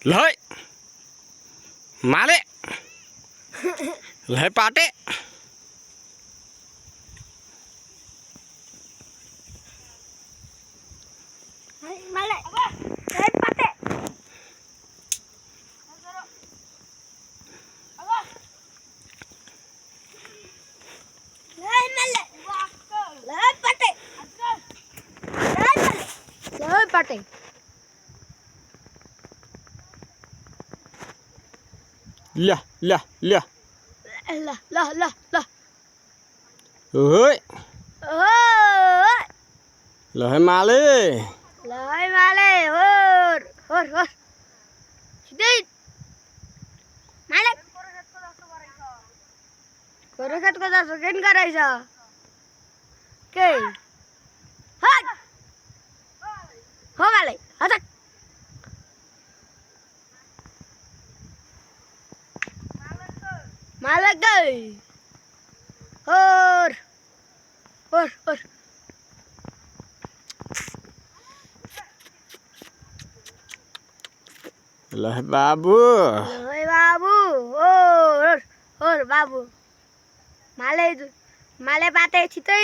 लय माले लय पाटे माले लय पाटे लय माले लय पाटे लय पाटे ल्या ल्या ल्या ला ला ला ला ओय ओय लय माले और सीधे माले कोरखत को जा सेकंड करायचा के हट हो माले हट मालक गई और लय बाबू ओए बाबू और बाबू माले पाते छितै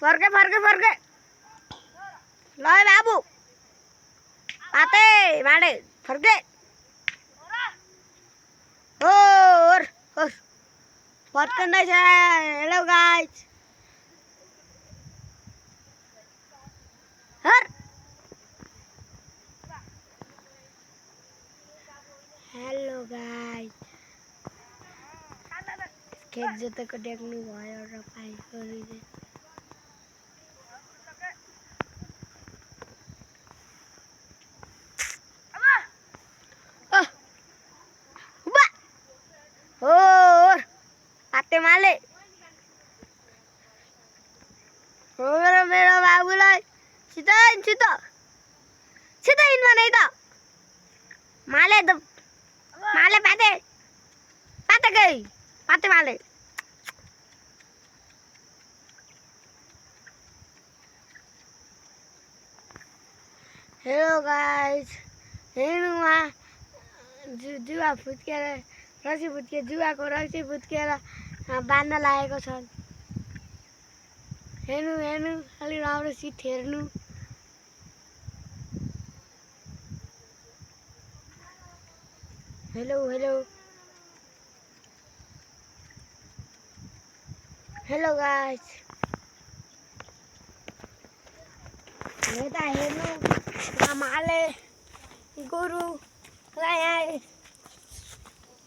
फर्के लय बाबू पाते माले फर्के और फर्कँदै छ हेलो गाइस हर हेलो गाइस खेत जोतेको देख्नु भयो र पाइसहरूले और पाते माले मेरो बाबुलाई छिटो हिँड्नु नै त माले पाते गई पाते माले हेलो गाइस हेर्नुमा जुवा फुत्केर जुवाको रक्सी फुत्केर बाँध्न लागेको छन् हेर्नु अलि राम्रो सिट हेर्नु हेलो गाइस यता हेर्नु माले गोरुलाई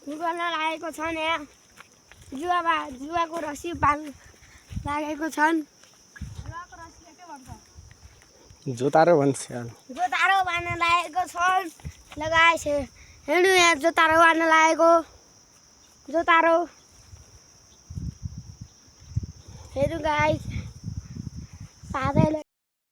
गर्न लागेको छन् यहाँ जुवाको रस्सी बाँध्न लागेको छन् जोतारो भन्छ जोतारो बाँध्न लागेको छन् लगाएछ हेर्नु यहाँ जोतारो बाँध्न लागेको जोतारो हेर्नु गाइस साथैले